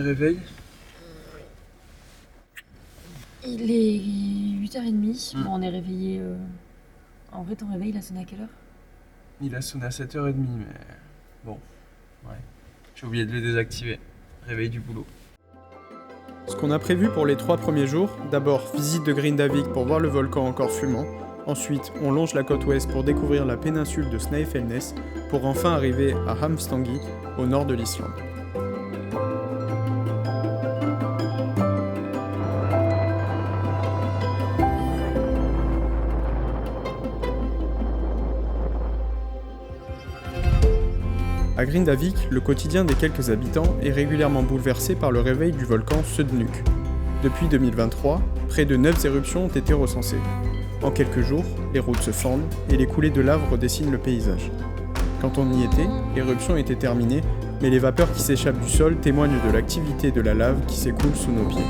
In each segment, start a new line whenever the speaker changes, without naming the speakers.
réveil?
Il est 8h30. Bon, on est réveillé. En vrai, ton réveil, il a sonné à quelle heure?
Il a sonné à 7h30, mais bon, ouais. J'ai oublié de le désactiver. Réveil du boulot.
Ce qu'on a prévu pour les 3 premiers jours, d'abord visite de Grindavik pour voir le volcan encore fumant, ensuite on longe la côte ouest pour découvrir la péninsule de Snaefellsnes, pour enfin arriver à Hamstangi, au nord de l'Islande. À Grindavik, le quotidien des quelques habitants est régulièrement bouleversé par le réveil du volcan Sudnuk. Depuis 2023, près de 9 éruptions ont été recensées. En quelques jours, les routes se fendent et les coulées de lave redessinent le paysage. Quand on y était, l'éruption était terminée, mais les vapeurs qui s'échappent du sol témoignent de l'activité de la lave qui s'écoule sous nos pieds.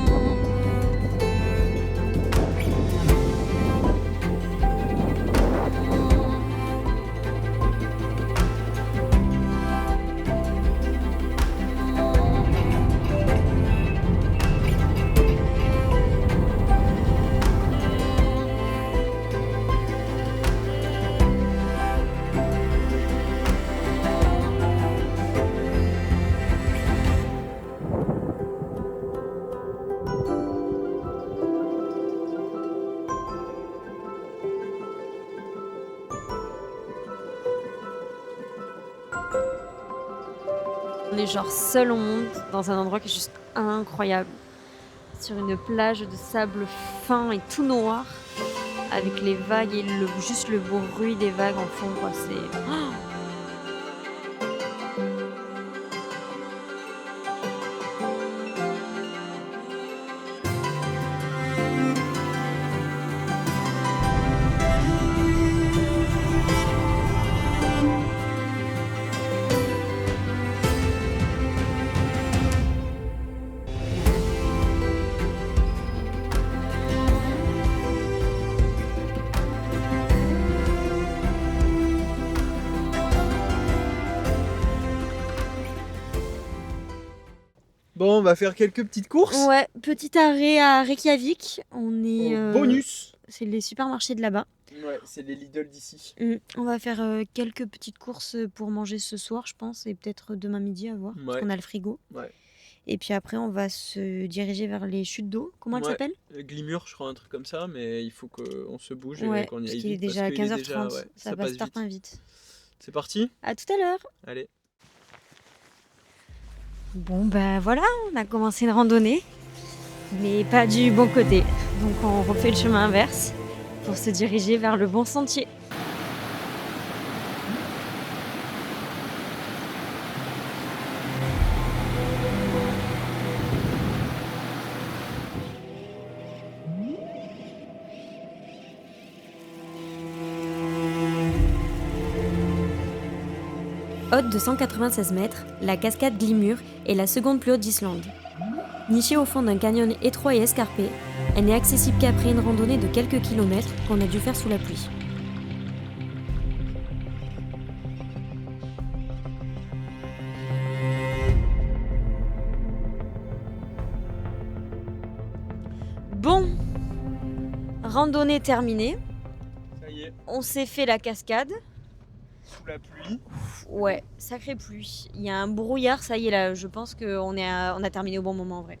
On est genre seul au monde, dans un endroit qui est juste incroyable. Sur une plage de sable fin et tout noir, avec les vagues et juste le bruit des vagues en fond, quoi. C'est... Oh.
Bon, on va faire quelques petites courses.
Ouais, petit arrêt à Reykjavik. On est...
Bonus.
C'est les supermarchés de là-bas.
Ouais, c'est les Lidl d'ici.
On va faire quelques petites courses pour manger ce soir, je pense, et peut-être demain midi à voir, parce qu'on a le frigo.
Ouais.
Et puis après, on va se diriger vers les chutes d'eau. Comment elles s'appellent?
Glimur, je crois, un truc comme ça, mais il faut qu'on se bouge
Ouais,
et qu'on y
parce
aille
qu'il est
vite.
déjà à 15h30,
ouais,
ça passe tarpin vite.
C'est parti?
À tout à l'heure.
Allez.
Bon, ben voilà, on a commencé une randonnée, mais pas du bon côté. Donc on refait le chemin inverse pour se diriger vers le bon sentier. Haute de 196 mètres, la cascade Glimur est la seconde plus haute d'Islande. Nichée au fond d'un canyon étroit et escarpé, elle n'est accessible qu'après une randonnée de quelques kilomètres qu'on a dû faire sous la pluie. Bon, randonnée terminée.
Ça y est,
On s'est fait la cascade.
sous la pluie.
Ouais, sacrée pluie. Il y a un brouillard, ça y est là, je pense qu'on on a terminé au bon moment en vrai.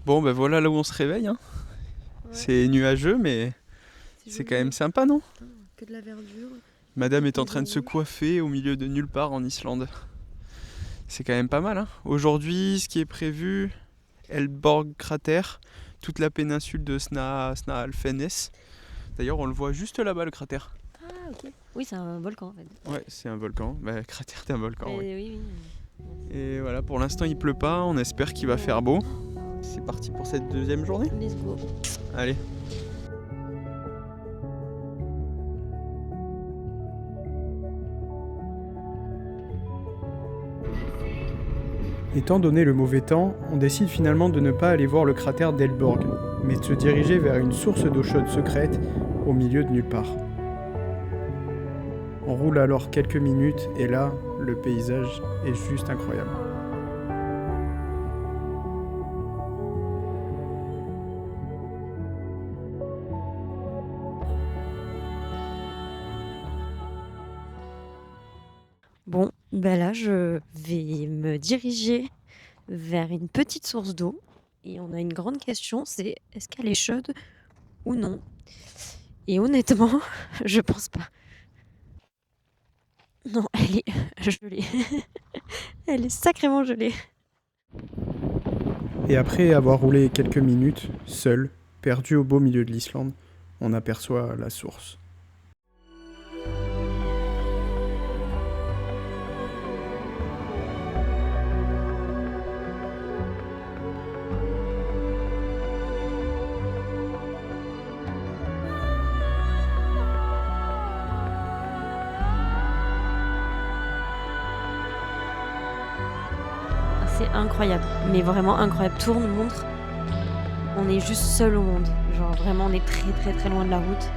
Bon, ben voilà là où on se réveille. Hein. Ouais. C'est nuageux, mais c'est quand même sympa, non?
Que de la verdure.
Madame est en train de se coiffer au milieu de nulle part en Islande. C'est quand même pas mal. Hein. Aujourd'hui, ce qui est prévu, Elborg cratère, toute la péninsule de Snaefellsnes. D'ailleurs, on le voit juste là-bas, le cratère.
Ah, ok. Oui, c'est un volcan en fait.
Ouais, c'est un volcan. Bah, cratère d'un volcan, oui.
Oui.
Et voilà, pour l'instant, il pleut pas. On espère qu'il va faire beau. C'est parti pour cette deuxième journée.
Let's go.
Allez. Étant donné le mauvais temps, on décide finalement de ne pas aller voir le cratère d'Elborg, mais de se diriger vers une source d'eau chaude secrète au milieu de nulle part. On roule alors quelques minutes et là, le paysage est juste incroyable.
Bon, ben là, je vais me diriger vers une petite source d'eau. Et on a une grande question, c'est est-ce qu'elle est chaude ou non? Et honnêtement, je pense pas. Non, elle est gelée. Elle est sacrément gelée.
Et après avoir roulé quelques minutes, seul, perdu au beau milieu de l'Islande, on aperçoit la source.
C'est incroyable, mais vraiment incroyable. Tourne, montre. On est juste seul au monde. Genre vraiment, on est très très très loin de la route.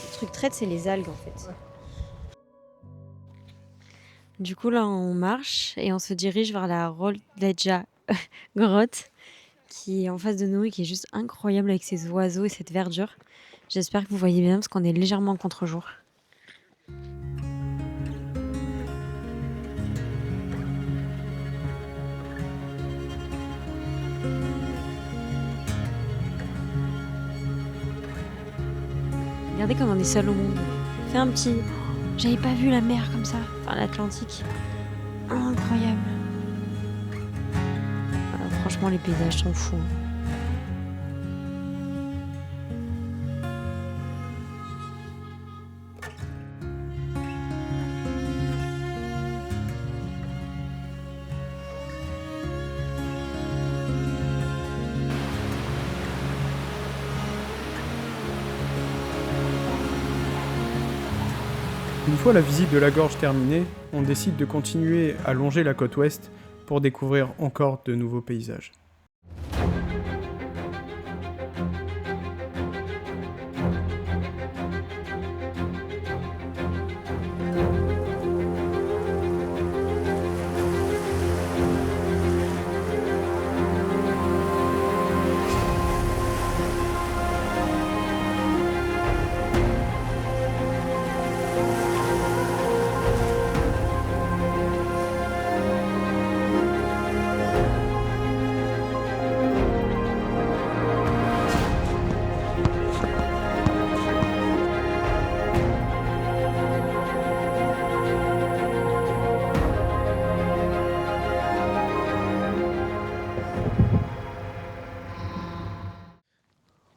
Le truc traite, c'est les algues en fait. Du coup, là, on marche et on se dirige vers la Roldeja grotte qui est en face de nous et qui est juste incroyable avec ses oiseaux et cette verdure. J'espère que vous voyez bien parce qu'on est légèrement en contre-jour. Regardez comme on est seul au monde. Fais un petit... J'avais pas vu la mer comme ça, enfin l'Atlantique. Incroyable. Franchement, les paysages sont fous.
Une fois la visite de la gorge terminée, on décide de continuer à longer la côte ouest pour découvrir encore de nouveaux paysages.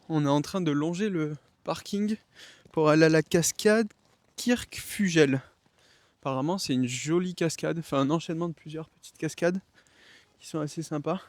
On est en train de longer le parking pour aller à la cascade Kirkfugel. Apparemment, c'est une jolie cascade, enfin un enchaînement de plusieurs petites cascades qui sont assez sympas.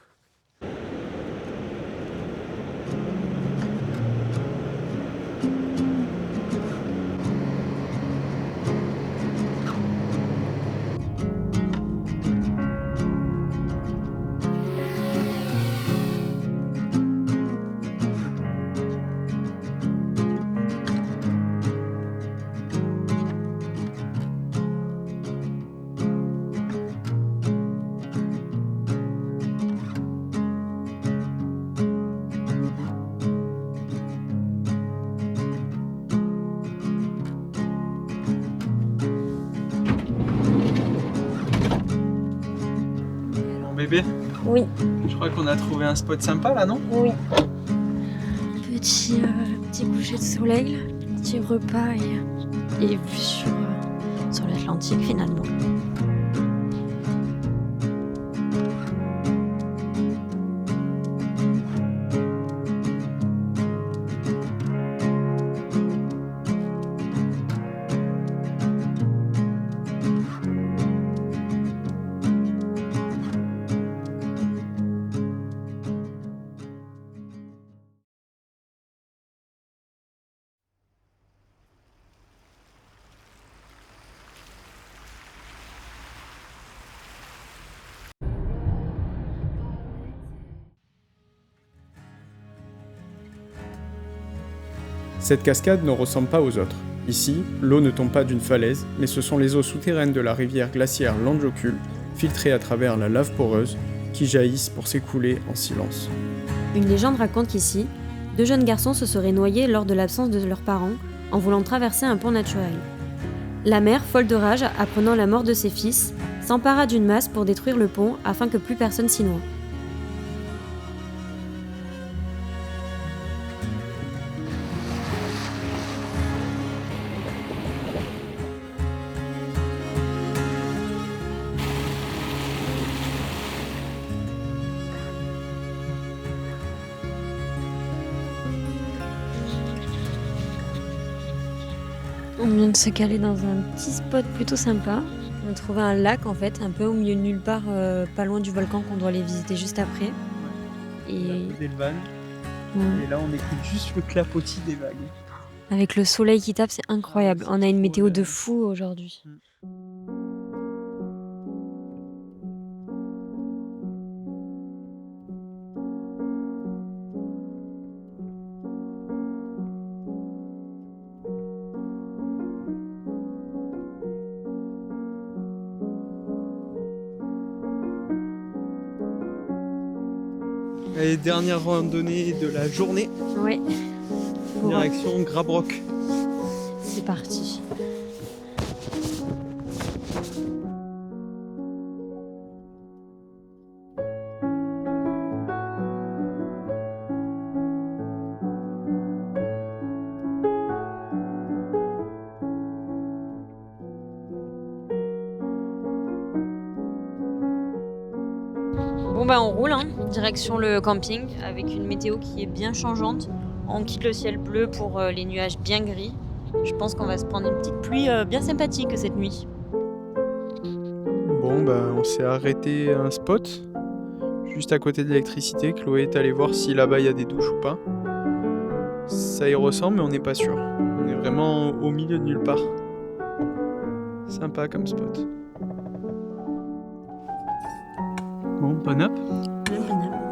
bébé.
Oui,
Je crois qu'on a trouvé un spot sympa là, non?
oui. Petit coucher de soleil, petit repas et vue sur l'Atlantique finalement.
Cette cascade ne ressemble pas aux autres. Ici, l'eau ne tombe pas d'une falaise, mais ce sont les eaux souterraines de la rivière glaciaire Landjokul, filtrées à travers la lave poreuse, qui jaillissent pour s'écouler en silence.
Une légende raconte qu'ici, 2 jeunes garçons se seraient noyés lors de l'absence de leurs parents en voulant traverser un pont naturel. La mère, folle de rage, apprenant la mort de ses fils, s'empara d'une masse pour détruire le pont afin que plus personne s'y noie. On vient de se caler dans un petit spot plutôt sympa. On a trouvé un lac en fait, un peu au milieu de nulle part, pas loin du volcan qu'on doit aller visiter juste après. Et
Des vannes.
ouais,
Et là, on écoute juste le clapotis des vagues.
avec le soleil qui tape, c'est incroyable. On a une météo de fou aujourd'hui.
Et dernière randonnée de la journée,
Ouais.
direction Grabrock.
C'est parti. Bon bah on roule, hein, direction le camping avec une météo qui est bien changeante. On quitte le ciel bleu pour les nuages bien gris. Je pense qu'on va se prendre une petite pluie bien sympathique cette nuit.
Bon, bah, on s'est arrêté à un spot, juste à côté de l'électricité. Chloé est allée voir si là-bas il y a des douches ou pas. Ça y ressemble, mais on n'est pas sûr. On est vraiment au milieu de nulle part. Sympa comme spot. Bon, bon up.
Bien, bien, bien.